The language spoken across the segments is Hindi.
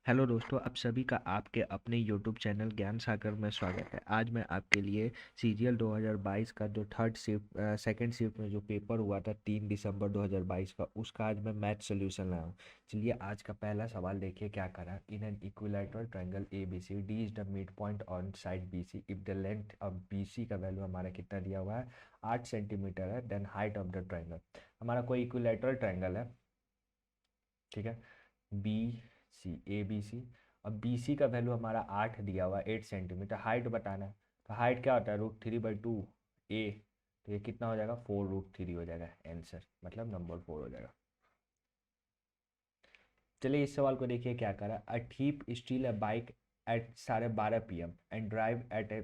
हेलो दोस्तों, आप सभी का आपके अपने यूट्यूब चैनल ज्ञान सागर में स्वागत है। आज मैं आपके लिए सीजीएल 2022 का जो थर्ड शिफ्ट सेकंड शिफ्ट में जो पेपर हुआ था 3 दिसंबर 2022 का, उसका आज मैं मैथ सॉल्यूशन लाया हूँ। चलिए आज का पहला सवाल देखिए क्या करा। In an equilateral triangle A B C, D is the mid point on side B C, if the length of B C का वैल्यू हमारा कितना दिया हुआ है 8 सेंटीमीटर है, then height of the triangle. हमारा कोई इक्विलैटरल ट्रायंगल है, ठीक है, बी सी ए बी सी। अब बी सी का वैल्यू हमारा 8 दिया हुआ 8 सेंटीमीटर। हाइट बताना है, तो हाइट क्या होता है √3/2 ए, तो ये कितना हो जाएगा 4√3 हो जाएगा आंसर, मतलब नंबर 4 हो जाएगा। चलिए इस सवाल को देखिए क्या करा। A thief steal a bike at 12:30 PM and drive at a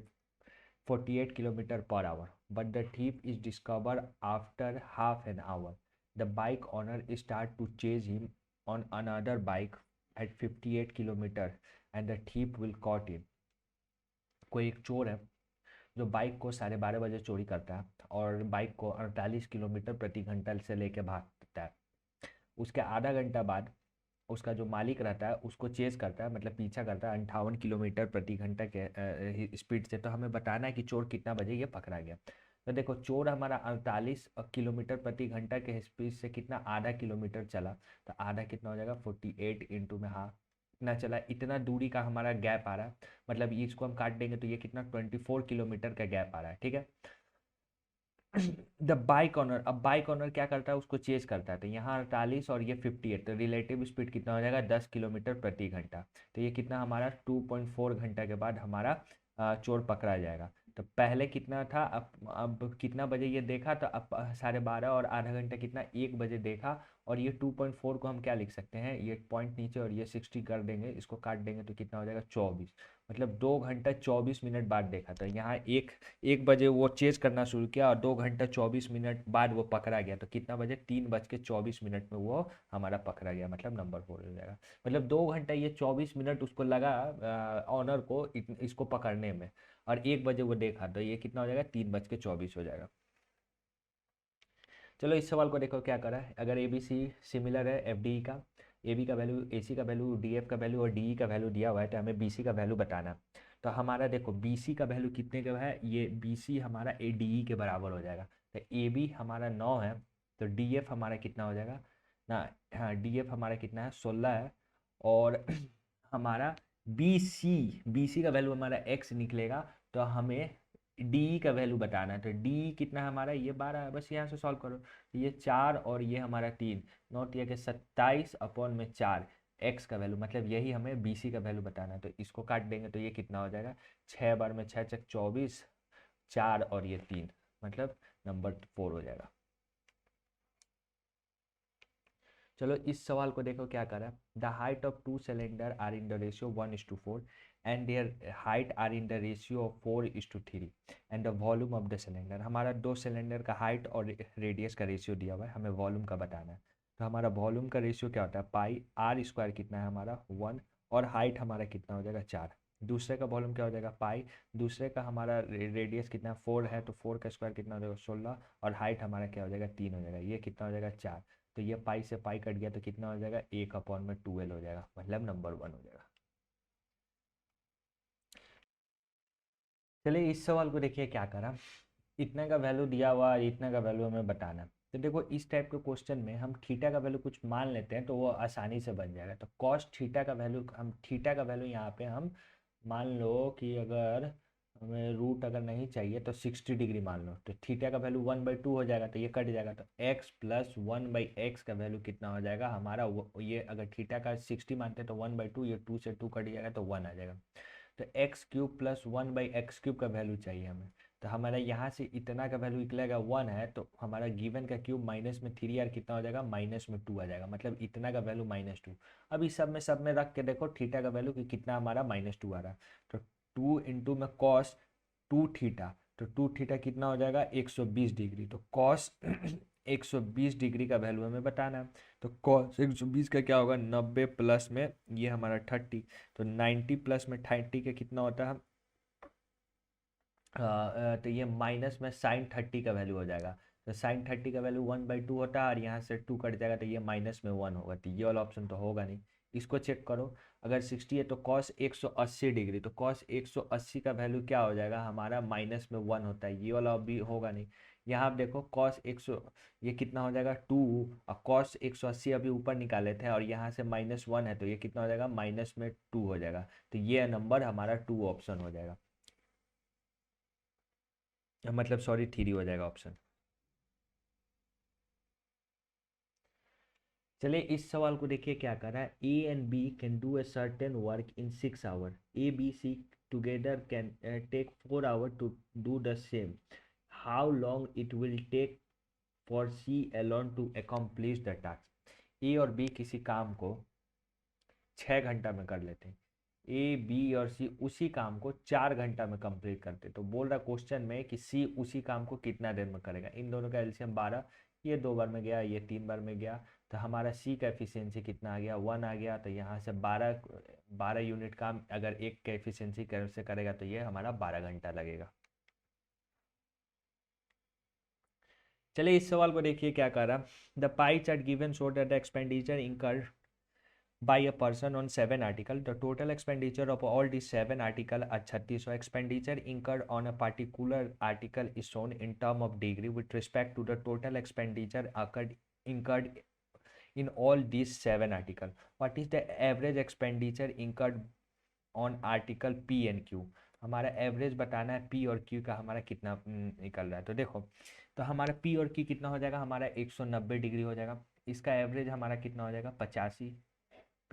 48 kilometre per hour, but the thief is discovered after half an hour. The bike owner start to chase him on another bike at 58 kilometer and the thief will caught him. कोई एक चोर है जो बाइक को 12:30 बजे चोरी करता है और बाइक को 48 किलोमीटर प्रति घंटा से लेकर भागता है। उसके आधा घंटा बाद उसका जो मालिक रहता है उसको चेस करता है, मतलब पीछा करता है 58 किलोमीटर प्रति घंटा के स्पीड से। तो हमें बताना है कि चोर कितना बजे ये पकड़ा गया। तो देखो चोर हमारा 48 किलोमीटर प्रति घंटा के स्पीड से कितना आधा किलोमीटर चला, तो आधा कितना हो जाएगा 48 इंटू में, हाँ इतना चला, इतना दूरी का हमारा गैप आ रहा है, मतलब इसको हम काट देंगे तो ये कितना 24 किलोमीटर का गैप आ रहा है, ठीक है। द बाइक ऑनर, अब बाइक ऑनर क्या करता है उसको चेज करता है, तो यहाँ 48 और ये 58, तो रिलेटिव स्पीड कितना हो जाएगा 10 किलोमीटर प्रति घंटा। तो ये कितना हमारा 2.4 घंटा के बाद हमारा चोर पकड़ा जाएगा। तो पहले कितना था, अब कितना बजे ये देखा, तो अब 12:30 और आधा घंटा कितना 1 बजे देखा। और ये 2.4 को हम क्या लिख सकते हैं, ये पॉइंट नीचे और ये 60 कर देंगे, इसको काट देंगे तो कितना हो जाएगा 24, मतलब 2 घंटा 24 मिनट बाद देखा। तो यहाँ 1 बजे वो चेज करना शुरू किया और 2 घंटा 24 मिनट बाद वो पकड़ा गया, तो कितना बजे 3:24 में वो हमारा पकड़ा गया, मतलब नंबर 4 हो जाएगा। मतलब 2 घंटा ये 24 मिनट उसको लगा ऑनर को इसको पकड़ने में, और 1 बजे वो देखा, तो ये कितना हो जाएगा 3:24 हो जाएगा। चलो इस सवाल को देखो क्या करा है। अगर ए बी सी सिमिलर है एफ डी का, ए बी का वैल्यू ए सी का वैल्यू डी एफ का वैल्यू और डी ई का वैल्यू दिया हुआ है, तो हमें बी सी का वैल्यू बताना है। तो हमारा देखो बी सी का वैल्यू कितने का है, ये बी सी हमारा ए डी ई के बराबर हो जाएगा। तो ए बी हमारा 9 है, तो डी एफ हमारा कितना हो जाएगा ना, हाँ डी एफ हमारा कितना है 16 है। और हमारा बी सी का वैल्यू हमारा एक्स निकलेगा, तो हमें डी का वैल्यू बताना है। तो डी कितना है हमारा, ये 12 है, बस यहाँ से सॉल्व करो। ये 4 और ये हमारा 3, 9 के 27/4 एक्स का वैल्यू, मतलब यही हमें बी सी का वैल्यू बताना है। तो इसको काट देंगे तो ये कितना हो जाएगा 6 बार में 6 चक 24, 4 और ये 3, मतलब नंबर 4 हो जाएगा। चलो इस सवाल को देखो क्या करा। The height of two cylinder are in the ratio 1:4 and their height are in the ratio of 4:3 and the volume of the cylinder. हमारा दो सिलेंडर का हाइट और रेडियस का रेशियो दिया हुआ है, हमें वॉल्यूम का बताना है। तो हमारा वॉल्यूम का रेशियो क्या होता है, पाई आर स्क्वायर कितना है हमारा 1, और हाइट हमारा कितना हो जाएगा 4। दूसरे का वॉल्यूम क्या हो जाएगा पाई, दूसरे का हमारा रेडियस कितना 4 है, तो 4 का स्क्वायर कितना हो जाएगा 16, और हाइट हमारा क्या हो जाएगा 3 हो जाएगा, ये कितना हो जाएगा 4। तो ये पाई से पाई कट गया तो कितना हो जाएगा 1/12 हो जाएगा, मतलब नंबर 1 हो जाएगा। चलिए इस सवाल को देखिए क्या करा। इतने का वैल्यू दिया हुआ और इतने का वैल्यू हमें बताना है। तो देखो इस टाइप के क्वेश्चन में हम थीटा का वैल्यू कुछ मान लेते हैं तो वो आसानी से बन जाएगा। तो कॉस थीटा का वैल्यू, हम थीटा का वैल्यू यहाँ पे हम मान लो कि अगर हमें रूट अगर नहीं चाहिए तो 60 डिग्री मान लो, तो थीटा का वैल्यू 1/2 हो जाएगा, तो ये कट जाएगा। तो x प्लस 1/x का वैल्यू कितना हो जाएगा हमारा, ये अगर थीटा का 60 मानते हैं तो 1/2, ये 2 से 2 कट जाएगा तो 1 आ जाएगा। तो x³ प्लस 1/x³ का वैल्यू चाहिए हमें। तो हमारा यहाँ से इतना का वैल्यू निकलेगा 1 है, तो हमारा गिवन का क्यूब माइनस में 3r कितना हो जाएगा -2 आ जाएगा, मतलब इतना का वैल्यू -2। अब इस सब में रख के देखो थीटा का वैल्यू कि कितना हमारा -2 आ रहा है। तो 2 इंटू में कॉस 2 थीटा, तो 2 थीटा कितना हो जाएगा 120 डिग्री। तो कॉस 120 डिग्री का वैल्यू हमें बताना है। तो कॉस 120 का क्या होगा 90 प्लस में ये हमारा 30, तो 90 प्लस में 30 का कितना होता है, तो ये माइनस में साइन 30 का वैल्यू हो जाएगा। तो साइन 30 का वैल्यू 1/2 होता है, और यहाँ से 2 कट जाएगा तो ये माइनस में 1 होगा, तो ये वाला ऑप्शन तो होगा नहीं, इसको चेक करो, अगर 60 है तो कॉस 180 डिग्री, तो कॉस 180 का वैल्यू क्या हो जाएगा हमारा, माइनस में 1 होता है, ये वाला अभी होगा नहीं। यहाँ आप देखो कॉस 100, ये कितना हो जाएगा 2, और कॉस 180 अभी ऊपर निकाले थे और यहाँ से -1 है, तो ये कितना हो जाएगा, माइनस में 2 हो जाएगा। तो ये नंबर हमारा 2 ऑप्शन हो जाएगा, मतलब सॉरी 3 हो जाएगा ऑप्शन। चलिए इस सवाल को देखिए क्या कर रहा है, A and B can do a certain work in 6 hour, A B C together can take 4 hour to do the same, how long it will take for C alone to accomplish the task. A और बी किसी काम को 6 घंटा में कर लेते हैं, ए बी और सी उसी काम को 4 घंटा में कंप्लीट करते, तो बोल रहा क्वेश्चन में कि सी उसी काम को कितना देर में करेगा। इन दोनों का एलसीएम 12, ये 2 बार में गया, ये 3 बार में गया, तो हमारा सी का एफिशिएंसी कितना आ गया, 1 आ गया। तो यहाँ से 12 यूनिट काम अगर एक का एफिशिएंसी से करेगा तो ये हमारा 12 घंटा लगेगा। चलिए इस सवाल को देखिए क्या कर रहा, the pie chart given show that the expenditure incurred by a person on 7 article, the total expenditure of all these 7 article are 36, so expenditure incurred on a particular article is shown in term of degree with respect to the total expenditure incurred in all these 7 article. What is the average expenditure incurred on article P and Q। हमारा एवरेज बताना है P और Q का हमारा कितना निकल रहा है। तो देखो, तो हमारा P और Q कितना हो जाएगा, हमारा 190 डिग्री हो जाएगा, इसका एवरेज हमारा कितना हो जाएगा 85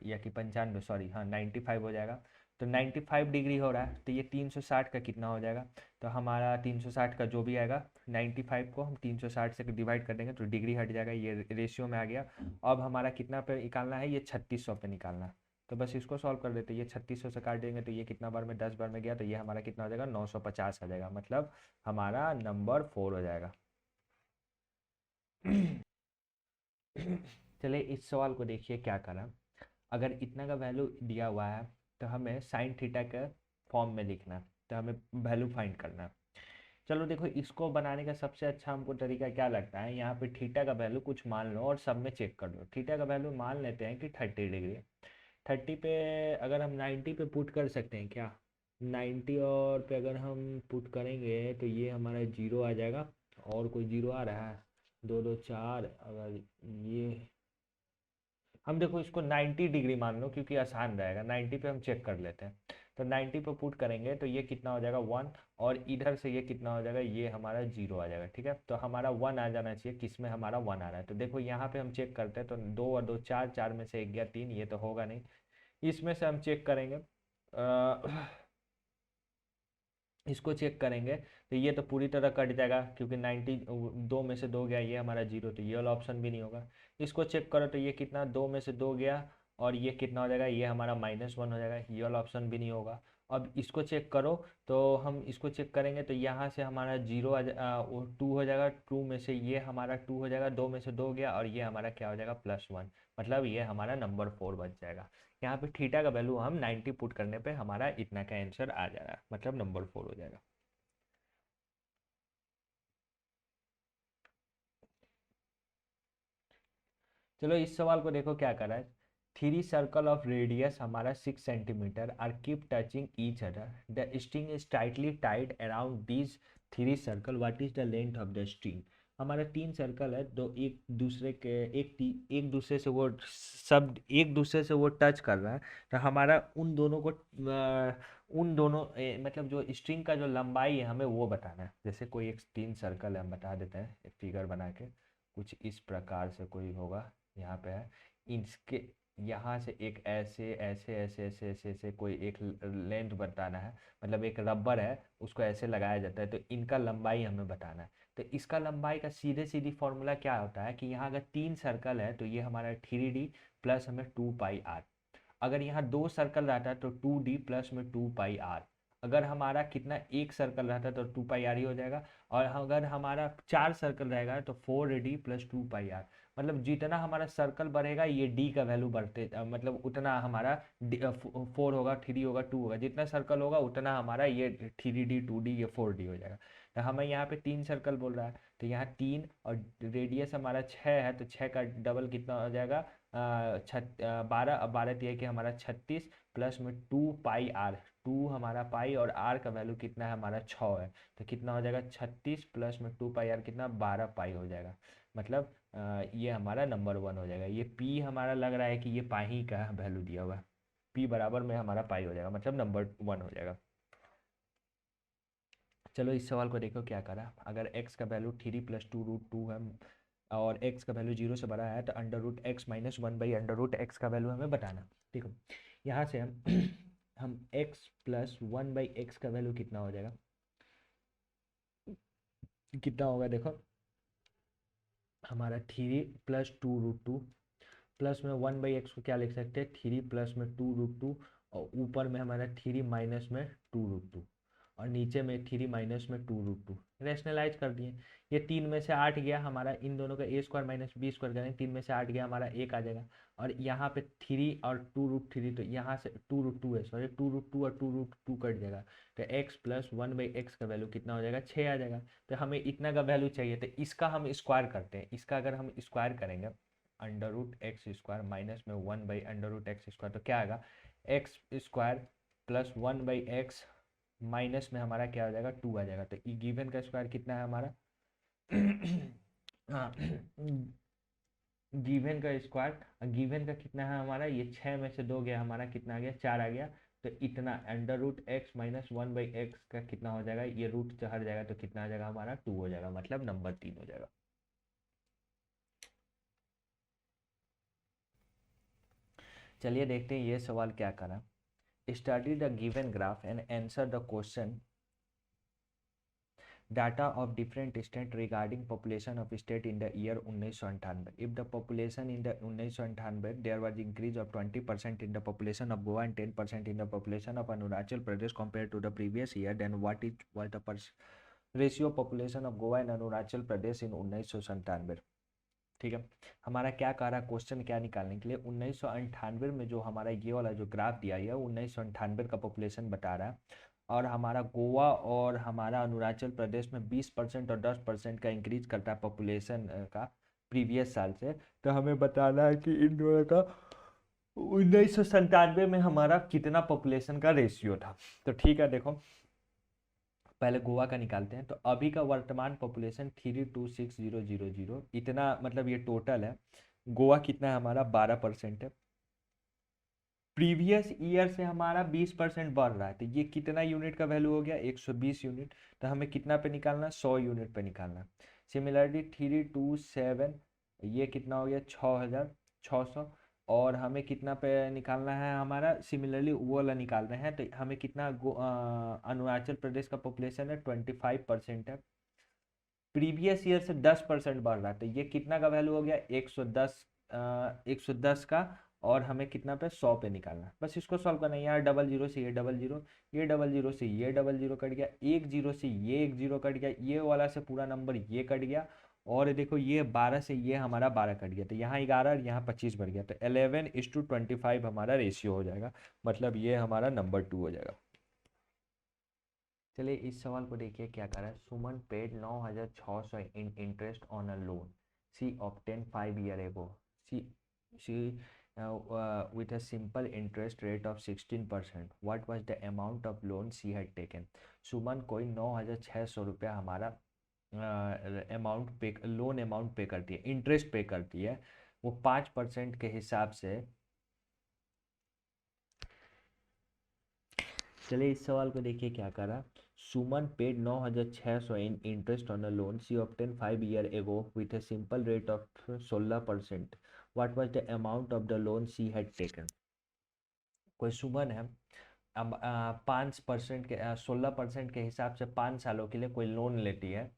या कि 95, सॉरी हाँ 95 हो जाएगा। तो 95 डिग्री हो रहा है, तो ये 360 का कितना हो जाएगा, तो हमारा 360 का जो भी आएगा 95 को हम 360 से डिवाइड कर देंगे तो डिग्री हट जाएगा, ये रेशियो में आ गया। अब हमारा कितना पे निकालना है, ये 3600 पे निकालना है, तो बस इसको सॉल्व कर देते हैं। ये 3600 से काट देंगे तो ये कितना बार में 10 बार में गया, तो ये हमारा कितना हो जाएगा 950 आ जाएगा, मतलब हमारा नंबर 4 हो जाएगा। चलिए इस सवाल को देखिए क्या करा, अगर इतना का वैल्यू दिया हुआ है तो हमें साइन थीटा के फॉर्म में लिखना है, तो हमें वैल्यू फाइंड करना है। चलो देखो, इसको बनाने का सबसे अच्छा हमको तरीका क्या लगता है, यहाँ पे थीटा का वैल्यू कुछ मान लो और सब में चेक कर लो। थीटा का वैल्यू मान लेते हैं कि 30 डिग्री, 30 पे अगर हम 90 पे पुट कर सकते हैं क्या, 90 और पे अगर हम पुट करेंगे तो ये हमारा 0 आ जाएगा, और कोई 0 आ रहा है, 2 2 4, अगर ये हम देखो इसको 90 डिग्री मान लो क्योंकि आसान रहेगा, 90 पे हम चेक कर लेते हैं। तो 90 पे पुट करेंगे तो ये कितना हो जाएगा 1, और इधर से ये कितना हो जाएगा, ये हमारा 0 आ जाएगा। ठीक है, तो हमारा 1 आ जाना चाहिए, किसमें हमारा 1 आ रहा है। तो देखो यहाँ पे हम चेक करते हैं, तो 2 और 2 4, 4 में से 1 गया 3, ये तो होगा नहीं। इसमें से हम चेक करेंगे, इसको चेक करेंगे तो ये तो पूरी तरह कट जाएगा क्योंकि 90 2 में से 2 गया, ये हमारा 0, तो ये वाला ऑप्शन भी नहीं होगा। इसको चेक करो तो ये कितना 2 में से 2 गया, और ये कितना हो जाएगा, ये हमारा -1 हो जाएगा, ये वाला ऑप्शन भी नहीं होगा। अब इसको चेक करो, तो हम इसको चेक करेंगे तो यहाँ से हमारा 0 2 हो जाएगा, 2 में से ये हमारा 2 हो जाएगा, 2 में से 2 गया, और ये हमारा क्या हो जाएगा +1, मतलब ये हमारा नंबर 4 बच जाएगा। यहाँ पे थीटा का वैल्यू हम 90 पुट करने पे हमारा इतना का आंसर आ जा रहा है, मतलब नंबर 4 हो जाएगा। चलो इस सवाल को देखो क्या कर रहा है, 3 सर्कल ऑफ रेडियस हमारा 6 सेंटीमीटर are keep touching each other, the string is tightly tied around these 3 circle, what is the length of the string. हमारा 3 सर्कल है, दो एक दूसरे के एक दूसरे से वो सब एक दूसरे से वो टच कर रहा है, तो हमारा उन दोनों को उन दोनों मतलब जो स्ट्रिंग का जो लंबाई है हमें वो बताना है। जैसे कोई एक 3 सर्कल है, हम बता देते हैं एक फिगर बना के, कुछ इस प्रकार से कोई होगा, यहाँ पे है, इसके यहाँ से एक ऐसे ऐसे ऐसे ऐसे ऐसे ऐसे कोई एक लेंथ बताना है, मतलब एक रबर है उसको ऐसे लगाया जाता है, तो इनका लंबाई हमें बताना है। तो इसका लंबाई का सीधे सीधी फॉर्मूला क्या होता है कि यहाँ अगर 3 सर्कल है तो ये हमारा 3D प्लस हमें 2πr, अगर यहाँ 2 सर्कल रहता है तो 2D प्लस में 2πr, अगर हमारा कितना एक सर्कल रहता है तो 2πr ही हो जाएगा, और अगर हमारा 4 सर्कल रहेगा तो 4D प्लस 2πr, मतलब जितना हमारा सर्कल बढ़ेगा ये डी का वैल्यू बढ़ते मतलब उतना हमारा 4 होगा, 3 होगा, 2 होगा, जितना सर्कल होगा उतना हमारा ये 3D 2D ये 4D हो जाएगा। तो हमें यहाँ पे 3 सर्कल बोल रहा है, तो यहाँ 3 और रेडियस हमारा 6 है, तो 6 का डबल कितना हो जाएगा 12, अब 12 दिया कि हमारा 36 प्लस में 2 पाई आर, 2 हमारा पाई और आर का वैल्यू कितना है हमारा 6 है, तो कितना हो जाएगा 36 प्लस में 2 पाई आर कितना 12 पाई हो जाएगा। मतलब ये हमारा नंबर 1 हो जाएगा। ये पी हमारा लग रहा है कि ये पाई का वैल्यू दिया हुआ है, पी बराबर में हमारा पाई हो जाएगा, मतलब नंबर 1 हो जाएगा। चलो इस सवाल को देखो क्या करा। अगर x का वैल्यू 3 + 2√2 है और x का वैल्यू 0 से बड़ा है तो √x-1/√x का वैल्यू हमें बताना। देखो यहाँ से हम x + 1/x का वैल्यू कितना हो जाएगा, कितना होगा देखो, हमारा 3 + 2√2 प्लस में 1/x को क्या लिख सकते हैं 3 प्लस में 2√2 और ऊपर में हमारा 3 माइनस में 2√2 और नीचे में 3 माइनस में 2√2 रैशनलाइज कर दिए। ये 3 में से 8 गया हमारा, इन दोनों का a² - b² करें, 3 में से 8 गया हमारा 1 आ जाएगा। और यहाँ पे 3 और 2√3 तो यहाँ से 2√2 है, सॉरी 2√2 और 2√2 कट जाएगा, तो x + 1/x का वैल्यू कितना हो जाएगा 6 आ जाएगा। तो हमें इतना का वैल्यू चाहिए, तो इसका हम स्क्वायर करते हैं। इसका अगर हम स्क्वायर करेंगे √x² माइनस में 1/√x² तो क्या आएगा x² + 1/x माइनस में हमारा क्या हो जाएगा 2 आ जाएगा। तो ई गिवन का स्क्वायर कितना है हमारा हाँ, गिवन का स्क्वायर, गिवन का कितना है हमारा, ये 6 में से 2 गया हमारा, कितना आ गया 4 आ गया। तो इतना √x - 1/x का कितना हो जाएगा, ये रूट से हट जाएगा तो कितना आ जाएगा हमारा 2 हो जाएगा, मतलब नंबर 3 हो जाएगा। चलिए देखते हैं ये सवाल क्या करा। Study the given graph and answer the question data of different state regarding population of state in the year 1998. If the population in the 1998 there was increase of 20% in the population of Goa and 10% in the population of Arunachal Pradesh compared to the previous year, then what was the ratio of population of Goa and Arunachal Pradesh in 1997? ठीक है, हमारा क्या कह रहा है क्वेश्चन क्या निकालने के लिए, 1998 में जो हमारा ये वाला जो ग्राफ दिया है 1998 का पॉपुलेशन बता रहा है, और हमारा गोवा और हमारा अरुणाचल प्रदेश में 20% और 10% का इंक्रीज करता है पॉपुलेशन का प्रीवियस साल से। तो हमें बताना है कि इन दोनों का 1997 में हमारा कितना पॉपुलेशन का रेशियो था। तो ठीक है, देखो पहले गोवा का निकालते हैं। तो अभी का वर्तमान पॉपुलेशन 326,000 इतना, मतलब ये टोटल है। गोवा कितना है हमारा 12% है, प्रीवियस ईयर से हमारा 20% बढ़ रहा है, तो ये कितना यूनिट का वैल्यू हो गया 120 यूनिट। तो हमें कितना पे निकालना 100 यूनिट पे निकालना। सिमिलरली 327 ये कितना हो गया 6,600, और हमें कितना पे निकालना है हमारा, सिमिलरली वो वाला निकाल रहे हैं। तो हमें कितना अरुणाचल प्रदेश का पॉपुलेशन है 25% है, प्रीवियस ईयर से 10% बढ़ रहा है, तो ये कितना का वैल्यू हो गया 110, 110 का, और हमें कितना पे 100 पे निकालना है। बस इसको सॉल्व करना है। यहाँ डबल जीरो से ये डबल जीरो, ये डबल जीरो से ये डबल जीरो कट गया, एक जीरो से ये एक जीरो कट गया, ये वाला से पूरा नंबर ये कट गया, और देखो ये 12 से ये हमारा 12 कट गया, तो यहाँ 11 और यहाँ 25 बढ़ गया, तो 11:25 हमारा रेशियो हो जाएगा, मतलब ये हमारा नंबर 2 हो जाएगा। चलिए इस सवाल को देखिए क्या कर रहा है। Suman paid 9,600 in interest on a loan she obtained 5 years ago. She with a simple interest rate of 16%. What was the amount of loan she had taken? सुमन कोई 9,600 रुपया हमारा अमाउंट पे, लोन अमाउंट पे करती है, इंटरेस्ट पे करती है, वो 5% के हिसाब से। चलिए इस सवाल को देखिए क्या करा। Suman paid 9,600 in interest on a loan she obtained 5 years ago with a simple rate of 16%. What was the amount of the loan she had taken? कोई सुमन है, अब 5% के 16% के हिसाब से 5 सालों के लिए कोई लोन लेती है,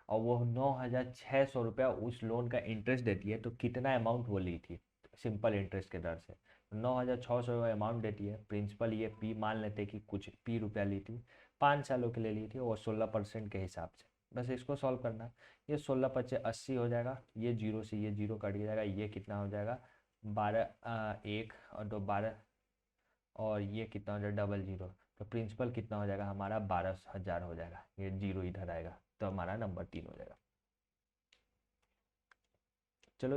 और वो 9,600 रुपया उस लोन का इंटरेस्ट देती है, तो कितना अमाउंट वो ली थी सिंपल इंटरेस्ट के दर से। 9,600 अमाउंट देती है, प्रिंसिपल ये पी मान लेते कि कुछ पी रुपया ली थी, 5 सालों के लिए ली थी, और 16% के हिसाब से। बस इसको सॉल्व करना है। ये 16×5 = 80 हो जाएगा, ये जीरो से ये जीरो कट जाएगा, ये कितना हो जाएगा 12, 1 और 2 12, और ये कितना हो जाएगा डबल जीरो, तो प्रिंसिपल कितना हो जाएगा हमारा 12,000 हो जाएगा, ये जीरो इधर आएगा, तो हमारा नंबर 3 हो जाएगा। चलो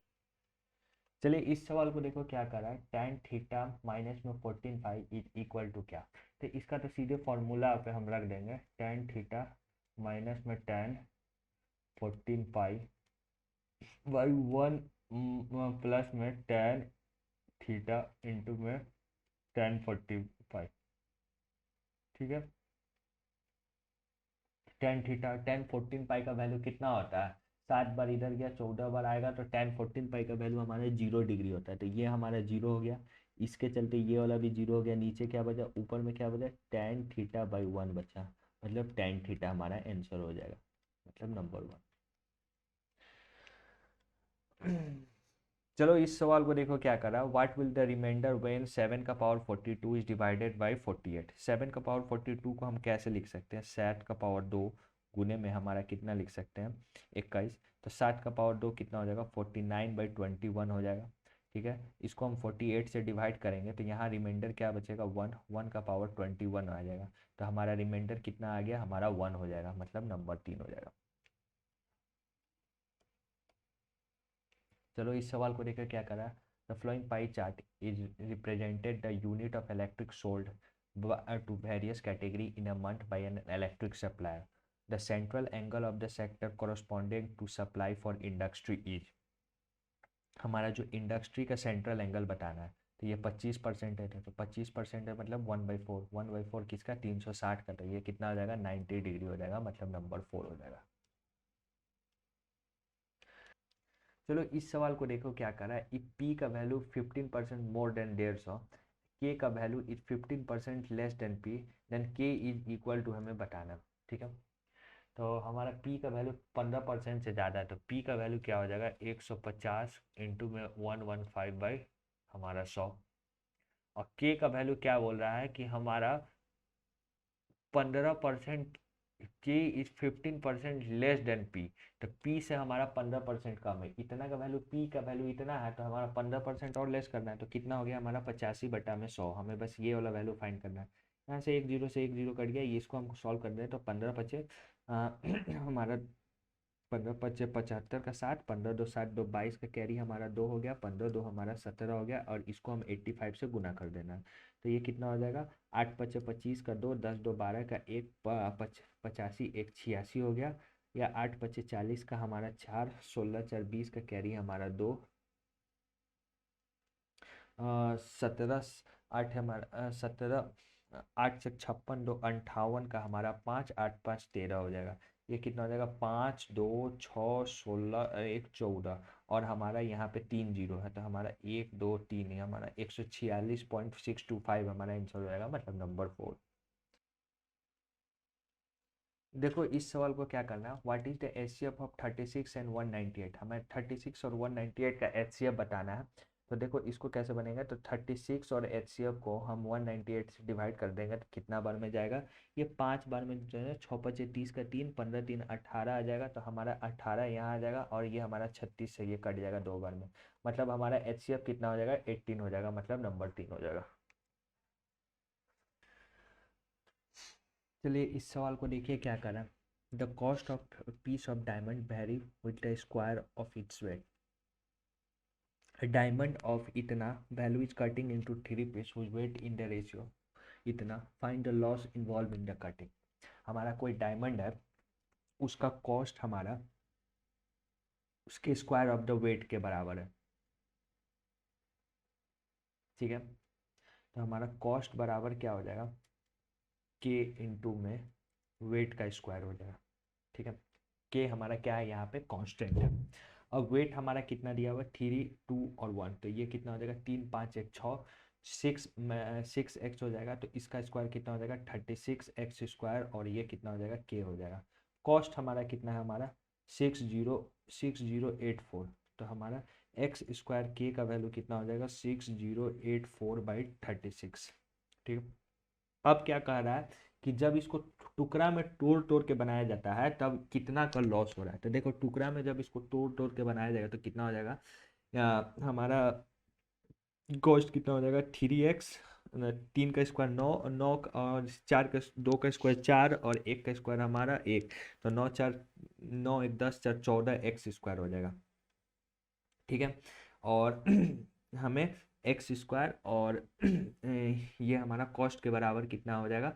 चलिए इस सवाल को देखो क्या कर रहा है, tan थीटा माइनस में 14 पाई इज इक्वल टू क्या। तो इसका तो सीधे फॉर्मूला पे हम रख देंगे, tan थीटा माइनस में tan 14 पाई बाई 1 प्लस में tan थीटा इंटू में tan 45। ठीक है, tan 14 पाई का वैल्यू कितना होता है, 7 बार इधर गया 14 बार आएगा, तो tan 14 पाई का वैल्यू हमारा 0 डिग्री होता है। तो ये हमारा 0 हो गया, इसके चलते ये वाला भी 0 हो गया, नीचे क्या बचा, ऊपर में क्या बचा, tan θ/1 बचा, मतलब tan थीटा हमारा आंसर हो जाएगा, मतलब नंबर 1। चलो इस सवाल को देखो क्या करा, what will the remainder when 7 का पावर 42 इज डिवाइडेड बाई 48। 7 का पावर 42 को हम कैसे लिख सकते हैं, 7 का पावर 2 गुने में हमारा कितना लिख सकते हैं, 21। तो 7 का पावर 2 कितना हो जाएगा, 49/21 हो जाएगा। ठीक है, इसको हम 48 से डिवाइड करेंगे तो यहाँ रिमाइंडर क्या बचेगा, 1, 1 का पावर 21 आ जाएगा। तो हमारा रिमाइंडर कितना आ गया, हमारा 1 हो जाएगा, मतलब नंबर 3 हो जाएगा। चलो इस सवाल को देखकर क्या करा, the flowing pie chart is represented the unit of electric sold to various category in a month by an electric supplier. The central angle of the sector corresponding to supply for industry is. हमारा जो इंडस्ट्री का सेंट्रल एंगल बताना है, तो ये 25% है, तो 25% है मतलब 1/4, 1/4 किसका, 360 का, तो ये कितना हो जाएगा, 90 डिग्री हो जाएगा, मतलब नंबर 4 हो जाएगा। चलो इस सवाल को देखो क्या कर रहा है, इफ पी का वैल्यू 15% मोर देन 150, के का value is 15% less than P, then K is equal to हमें बताना। ठीक है, तो हमारा पी का वैल्यू 15% से ज़्यादा है, तो पी का वैल्यू क्या हो जाएगा, 150 इंटू में 115 बाई हमारा 100। और के का वैल्यू क्या बोल रहा है कि हमारा 15% के इज 15% लेस देन पी। तो पी से हमारा 15% कम है, इतना का वैल्यू, पी का वैल्यू इतना है, तो हमारा 15% और लेस करना है, तो कितना हो गया हमारा 85/100। हमें बस ये वाला वैल्यू फाइंड करना है। यहाँ से एक जीरो से एक जीरो कट गया, ये इसको हम सॉल्व कर दें तो 15×5 हमारा 15×5 75 का 60, 15×2 60, 2 22 का कैरी हमारा 2 हो गया, 15×2 हमारा 17 हो गया, और इसको हम 85 से गुना कर देना है। तो ये कितना हो जाएगा, 8×5 25 का 2, 10×2 12 का 1, 85, 1 86 हो गया, या 8×5 40 का हमारा 4, 16×4 20 का कैरी हमारा 2, 17, 8 हमारा 17, 8×6 56, 2 58 का हमारा 5, 8×5 13 हो जाएगा। ये कितना हो जाएगा, 5 2 6 16 1 14, और हमारा यहाँ पे 3 जीरो है, तो हमारा 1 2 3 है, हमारा 146.625 हमारा आंसर हो जाएगा, मतलब नंबर 4। देखो इस सवाल को क्या करना है, what is the HCF of 36 and 198। हमें 36 और 198 का एचसीएफ बताना है। तो देखो इसको कैसे बनेगा, तो 36 और एचसीएफ को हम 198 से डिवाइड कर देंगे तो कितना बार में जाएगा, ये 5 बार में जो है, 6×5 30 का 3, 15×3 18 आ जाएगा, तो हमारा 18 यहाँ आ जाएगा, और ये हमारा 36 से ये कट जाएगा 2 बार में, मतलब हमारा एचसीएफ कितना हो जाएगा, 18 हो जाएगा, मतलब नंबर 3 हो जाएगा। चलिए इस सवाल को देखिए क्या करा, the cost of piece of diamond very with the square of its weight. Diamond of इतना value is cutting into 3 piece whose weight in the ratio इतना, find the loss involve in the cutting. हमारा कोई डायमंड है, उसका कॉस्ट हमारा उसके स्क्वायर ऑफ द वेट के बराबर है। ठीक है, तो हमारा कॉस्ट बराबर क्या हो जाएगा, के इंटू में वेट का स्क्वायर हो जाएगा। ठीक है, के हमारा क्या है, यहाँ पे कांस्टेंट है। अब वेट हमारा कितना दिया हुआ है, 3 2 और 1, तो ये कितना हो जाएगा, 3 5 1 6, 6x हो जाएगा, तो इसका स्क्वायर कितना हो जाएगा, 36x², और ये कितना हो जाएगा, के हो जाएगा। कॉस्ट हमारा कितना है, हमारा 608084, तो हमारा x² के का वैल्यू कितना हो जाएगा, 6084/36। ठीक है, अब क्या कह रहा है कि जब इसको टुकड़ा में तोड़ तोड़ के बनाया जाता है तब कितना का लॉस हो रहा है। तो देखो टुकड़ा में जब इसको तोड़ तोड़ के बनाया जाएगा तो कितना हो जाएगा, हमारा कॉस्ट कितना हो जाएगा, 3x, 3 का स्क्वायर 9, 9 और 4 का 2 का स्क्वायर 4, और 1 का स्क्वायर हमारा 1, तो 9 4 9 1 10 4 14 x² हो जाएगा। ठीक है, और हमें एक्स स्क्वायर और ये हमारा कॉस्ट के बराबर कितना हो जाएगा,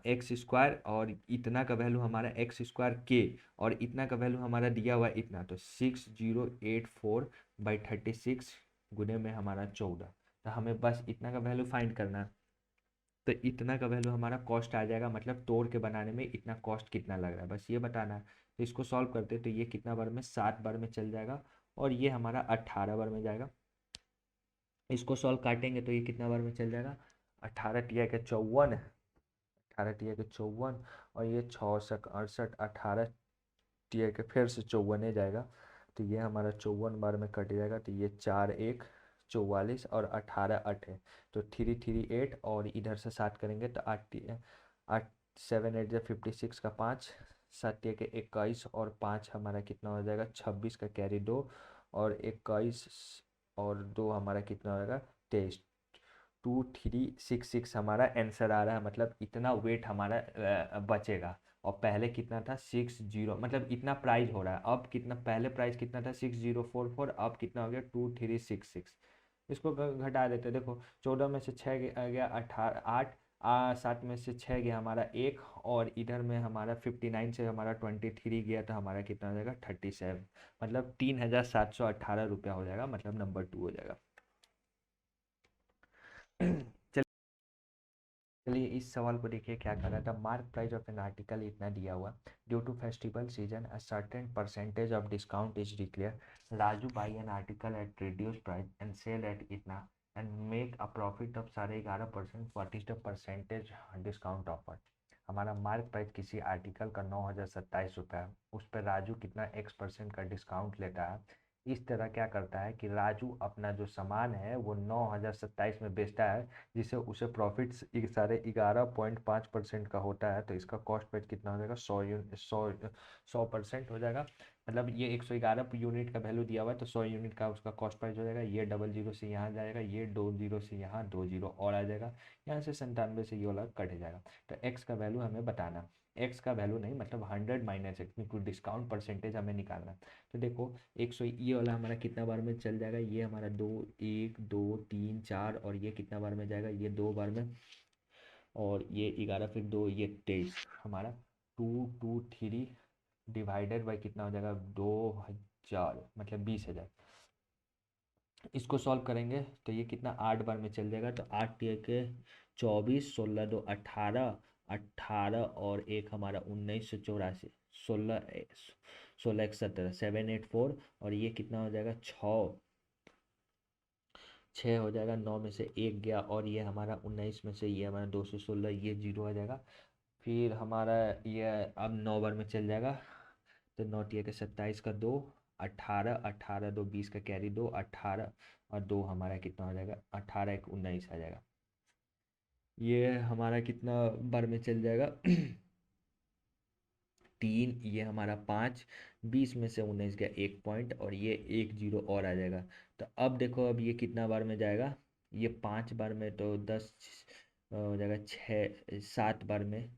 एक्स स्क्वायर और इतना का वैल्यू हमारा एक्स स्क्वायर के, और इतना का वैल्यू हमारा दिया हुआ है इतना, तो 6084/36 गुने में हमारा 14। तो हमें बस इतना का वैल्यू फाइंड करना है। तो इतना का वैल्यू हमारा कॉस्ट आ जाएगा, मतलब तोड़ के बनाने में इतना कॉस्ट कितना लग रहा है, बस ये बताना है। तो इसको सॉल्व करते तो ये कितना बार में, 7 बार में चल जाएगा, और ये हमारा 18 बार में जाएगा। इसको सॉल्व काटेंगे तो ये कितना बार में चल जाएगा, 18 टिया के 54, 18 टिया के 54, और ये 6 68, 18 टिया के फिर से 54 जाएगा, तो ये हमारा 54 बार में कट जाएगा। तो ये 4 1 44 और 18 8 है, तो 3 3 8, और इधर से 7 करेंगे तो 8 8 7 8 56 का 5, 7 के 21, और 5 हमारा कितना हो जाएगा, 26 का कैरी 2, और 21 और 2 हमारा कितना हो जाएगा, 23। 2366 हमारा आंसर आ रहा है, मतलब इतना वेट हमारा बचेगा। और पहले कितना था, 60, मतलब इतना प्राइस हो रहा है। अब कितना, पहले प्राइस कितना था 6044, अब कितना हो गया 2366। इसको घटा देते, देखो 14 में से 6 गया 18 8, 7 में से 6 गया हमारा 1, और इधर में हमारा 59 से हमारा 23 गया, तो हमारा कितना हो जाएगा 37, मतलब 3718 रुपया हो जाएगा, मतलब नंबर 2 हो जाएगा। चलिए इस सवाल को देखिए क्या कर रहा था। Mark price of an article इतना दिया हुआ, due to festival season a certain percentage of discount is declare, Raju buy an article at reduce price and sell at इतना and make a profit of 11.5%, what is the percentage discount offer. हमारा मार्क प्राइस किसी आर्टिकल का 9,027 रुपये है, उस पर राजू कितना x% का डिस्काउंट लेता है। इस तरह क्या करता है कि राजू अपना जो सामान है वो 9,027 में बेचता है, जिससे उसे प्रॉफिट साढ़े 11.5% का होता है। तो इसका कॉस्ट प्राइस कितना हो जाएगा, 100% हो जाएगा। मतलब ये 111 यूनिट का वैल्यू दिया हुआ है, तो 100 यूनिट का उसका कॉस्ट प्राइस हो जाएगा। ये डबल जीरो से यहाँ जाएगा, ये 2 जीरो से यहाँ 2 जीरो और आ जाएगा, यहाँ से 97 से ये वाला कट जाएगा। तो एक्स का वैल्यू हमें बताना, एक्स का वैल्यू नहीं मतलब 100 माइनस एक्स, क्योंकि डिस्काउंट परसेंटेज हमें निकालना है। तो देखो 100 ये वाला हमारा कितना बार में चल जाएगा, ये हमारा 2 1 2 3 4, और ये कितना बार में जाएगा, ये 2 बार में, और ये 11 फिर 2 ये 23, हमारा 223 डिवाइडेड बाई कितना हो जाएगा, 2000, मतलब 20,000। इसको सॉल्व करेंगे तो ये कितना 8 बार में चल जाएगा, तो 8 के 24, 16 2 18, 18 और एक हमारा 1984, 16 16 1 17, 784, और ये कितना हो जाएगा 6 हो जाएगा, 9 में से एक गया, और ये हमारा 19 में से ये हमारा 216, ये जीरो आ जाएगा। फिर हमारा ये अब 9 बार में चल जाएगा, तो 9 टिया के 27 का 2, 18 18 2 20 का कैरी 2, 18 और 2 हमारा कितना हो जाएगा, 18 1 19 आ जाएगा। ये हमारा कितना बार में चल जाएगा 3, ये हमारा 5, 20 में से 19 गया 1 पॉइंट, और ये 1 जीरो और आ जाएगा। तो अब देखो अब ये कितना बार में जाएगा, ये 5 बार में, तो 10 हो जाएगा, 6 7 बार में,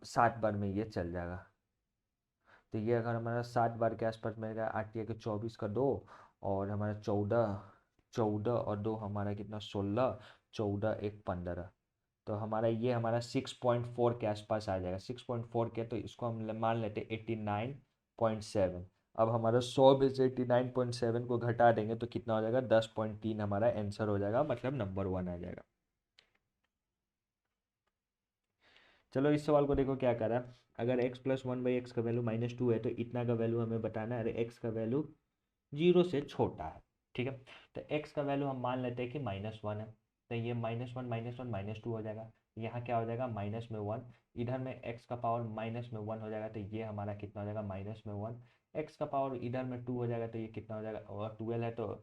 7 बार में ये चल जाएगा। तो ये अगर हमारा 7 बार के आसपास में रहेगा, 8 या के 24 का 2, और हमारा 14 14 और 2 हमारा कितना 16, 14 1 15, तो हमारा ये हमारा 6.4 के आसपास आ जाएगा। 6.4 के, तो इसको हम मान लेते हैं 89.7। अब हमारा 100 में से 89.7 को घटा देंगे तो कितना हो जाएगा, 10.3 हमारा आंसर हो जाएगा, मतलब नंबर 1 आ जाएगा। चलो इस सवाल को देखो क्या कर रहा है। अगर x प्लस 1/x का वैल्यू -2 है, तो इतना का वैल्यू हमें बताना है। अरे x का वैल्यू 0 से छोटा है, ठीक है। तो x का वैल्यू हम मान लेते हैं कि -1 है, तो ये -1 -2 हो जाएगा। यहाँ क्या हो जाएगा, माइनस में 1, इधर में x का पावर माइनस में 1 हो जाएगा, तो ये हमारा कितना हो जाएगा, माइनस में 1। x का पावर इधर में 2 हो जाएगा, तो ये कितना हो जाएगा, और 12 है तो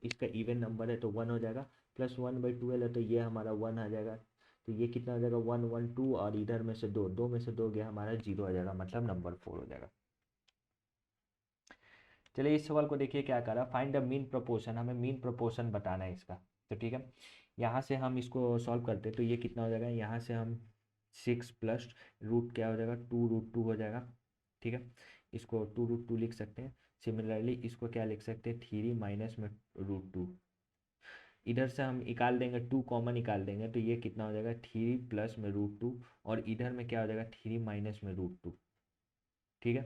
इसका इवन नंबर है तो 1 हो जाएगा, +1/12 है तो ये हमारा 1 आ जाएगा। तो ये कितना हो जाएगा, 1 1 2, और इधर में से 2 2 में से 2 गया हमारा 0 आ जाएगा, मतलब नंबर 4 हो जाएगा। चलिए इस सवाल को देखिए क्या करा, फाइंड द मीन प्रोपोर्शन, हमें मीन प्रोपोर्शन बताना है इसका। तो ठीक है, यहाँ से हम इसको सॉल्व करते हैं, तो ये कितना हो जाएगा, यहाँ से हम 6 प्लस रूट क्या हो जाएगा, 2√2 हो जाएगा, ठीक है। इसको 2√2 लिख सकते हैं। सिमिलरली इसको क्या लिख सकते हैं, 3 माइनस में √2। इधर से हम निकाल देंगे, 2 कॉमन निकाल देंगे तो ये कितना हो जाएगा, 3 प्लस में √2, और इधर में क्या हो जाएगा, 3 माइनस में √2। ठीक है।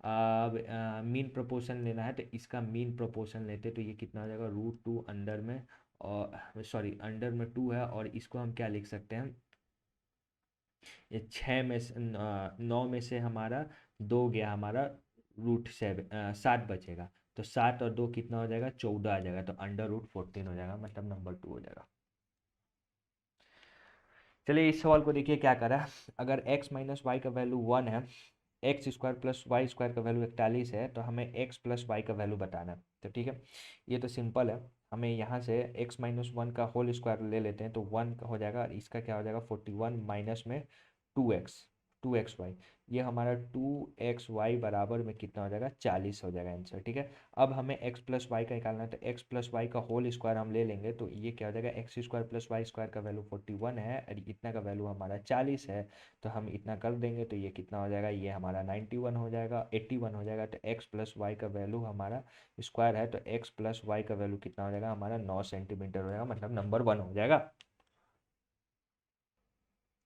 अब मीन प्रोपोर्शन लेना है तो इसका मीन प्रोपोर्शन लेते तो ये कितना हो जाएगा, √2 अंडर में, और सॉरी अंडर में 2 है, और इसको हम क्या लिख सकते हैं, ये 6 में से 9 में से हमारा 2 गया, हमारा √7 बचेगा, तो 7 और 2 कितना हो जाएगा, 14 आ जाएगा, तो अंडर √14 हो जाएगा, मतलब नंबर 2 हो जाएगा। चलिए इस सवाल को देखिए क्या करा, अगर x माइनस वाई का वैल्यू 1 है, X square plus Y square का वैल्यू 41 है, तो हमें x प्लस वाई का वैल्यू बताना है। तो ठीक है, ये तो सिंपल है, हमें यहाँ से x माइनस 1 का होल स्क्वायर ले लेते हैं तो 1 हो जाएगा, और इसका क्या हो जाएगा, 41 माइनस में 2x वाई, ये हमारा 2xy बराबर में कितना हो जाएगा, 40 हो जाएगा आंसर। ठीक है, अब हमें x प्लस वाई का निकालना है, तो x प्लस वाई का होल स्क्वायर हम ले लेंगे तो ये क्या हो जाएगा, X square plus Y square का वैल्यू 41 है, और इतना का वैल्यू हमारा 40 है, तो हम इतना कर देंगे तो ये कितना हो जाएगा, ये हमारा 91 हो जाएगा, 81 हो जाएगा। तो x प्लस वाई का वैल्यू हमारा स्क्वायर है, तो x प्लस वाई का वैल्यू कितना हो जाएगा, हमारा 9 सेंटीमीटर हो जाएगा, मतलब नंबर 1 हो जाएगा।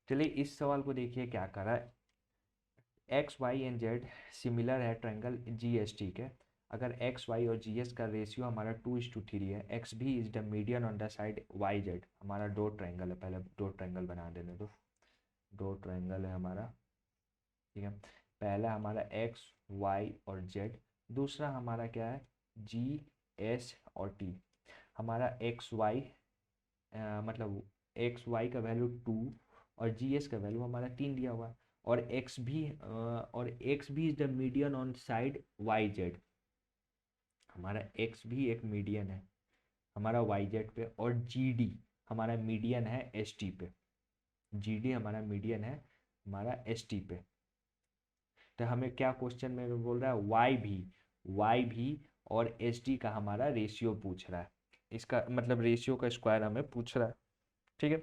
चलिए इस सवाल को देखिए क्या करा है, X Y and Z similar है ट्रायंगल जी एस टी के, अगर एक्स वाई और जी एस का रेशियो हमारा 2:3 है, एक्स भी is the median on the side Y Z, हमारा दो ट्रायंगल है, पहले दो ट्रायंगल बना देने दो, दो ट्रायंगल है हमारा। ठीक है, पहला हमारा एक्स वाई और जेड, दूसरा हमारा क्या है, जी एस और टी। हमारा एक्स वाई मतलब एक्स वाई का वैल्यू 2 और जी एस का वैल्यू हमारा 3 दिया हुआ है, और एक्स भी is the median on side Y Z, हमारा एक्स भी एक मीडियन है हमारा वाई जेड पे, और जी डी हमारा मीडियन है एस टी पे, जी डी हमारा मीडियन है हमारा एस टी पे। तो हमें क्या क्वेश्चन में बोल रहा है, वाई भी और एस डी का हमारा रेशियो पूछ रहा है, इसका मतलब रेशियो का स्क्वायर हमें पूछ रहा है। ठीक है,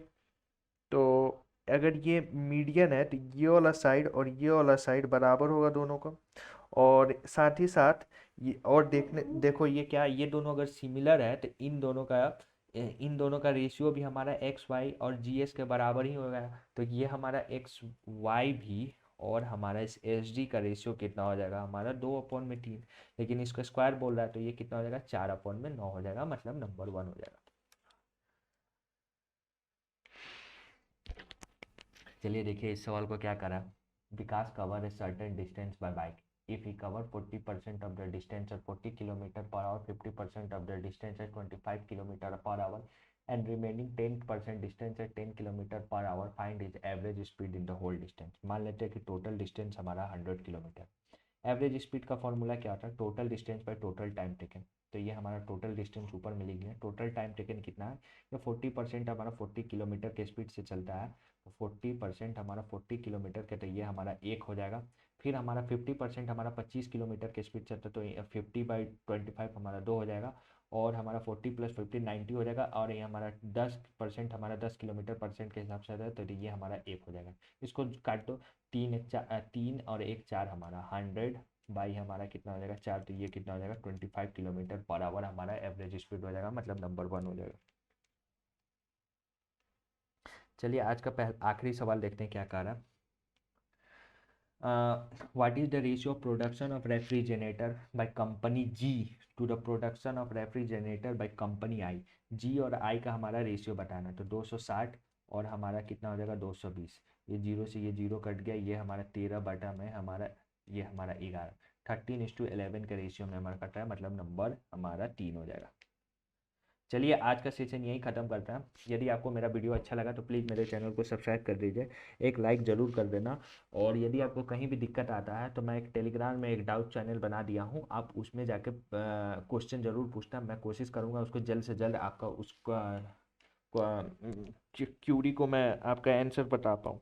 तो अगर ये मीडियन है तो ये वाला साइड और ये वाला साइड बराबर होगा दोनों का, और साथ ही साथ ये, और देखो ये क्या, ये दोनों अगर सिमिलर है तो इन दोनों का रेशियो भी हमारा एक्स वाई और जी एस के बराबर ही होगा, तो ये हमारा एक्स वाई भी और हमारा इस एस डी का रेशियो कितना हो जाएगा, हमारा 2/3, लेकिन इसका स्क्वायर बोल रहा है तो ये कितना हो जाएगा, 4/9 हो जाएगा, मतलब नंबर 1 हो जाएगा। चलिए देखिए इस सवाल को क्या करा, Vikas cover a certain distance by bike, if he cover 40% of the distance at 40 kilometre per hour, 50% of the distance at 25 kilometre per hour, and remaining 10% distance at 10 kilometre per hour, find his average speed in the whole distance. मान लेते हैं कि टोटल डिस्टेंस हमारा 100 किलोमीटर, एवरेज स्पीड का फॉर्मूला क्या होता है, total distance by total time taken, तो ये हमारा टोटल डिस्टेंस ऊपर मिल गया, टोटल टाइम टेकन कितना है, ये 40% हमारा 40 किलोमीटर के स्पीड से चलता है, तो 40% हमारा 40 किलोमीटर के, तो ये हमारा 1 हो जाएगा। फिर हमारा 50% हमारा 25 किलोमीटर के स्पीड चलता है, तो 50/25 हमारा 2 हो जाएगा, और हमारा 40 + 50 90 हो जाएगा, और ये हमारा 10% हमारा 10 किलोमीटर परसेंट के हिसाब से आता है, तो ये हमारा 1 हो जाएगा। इसको काट दो, 3 और 1 4, हमारा 100 बाई हमारा कितना हो जाएगा 4, तो ये कितना हो जाएगा 25 किलोमीटर पर आवर हमारा एवरेज स्पीड हो जाएगा, मतलब नंबर 1 हो जाएगा। चलिए आज का आखिरी सवाल देखते हैं क्या कह रहा है, what is the ratio of production of refrigerator by company G to the production of refrigerator by company I, G और I का हमारा रेशियो बताना है, तो 260 और हमारा कितना हो जाएगा 220, ये जीरो से ये जीरो कट गया, ये हमारा 13 बटा में हमारा, ये हमारा 11, 13:11 के रेशियो में हमारा कट रहा है, मतलब नंबर हमारा 3 हो जाएगा। चलिए आज का सेशन यहीं ख़त्म करते हैं, यदि आपको मेरा वीडियो अच्छा लगा तो प्लीज़ मेरे चैनल को सब्सक्राइब कर दीजिए, एक लाइक ज़रूर कर देना, और यदि आपको कहीं भी दिक्कत आता है तो मैं एक टेलीग्राम में एक डाउट चैनल बना दिया हूँ, आप उसमें जाके क्वेश्चन ज़रूर पूछना, मैं कोशिश करूँगा उसको जल्द से जल्द आपका उसका क्यूरी को मैं आपका आंसर बता पाऊँ।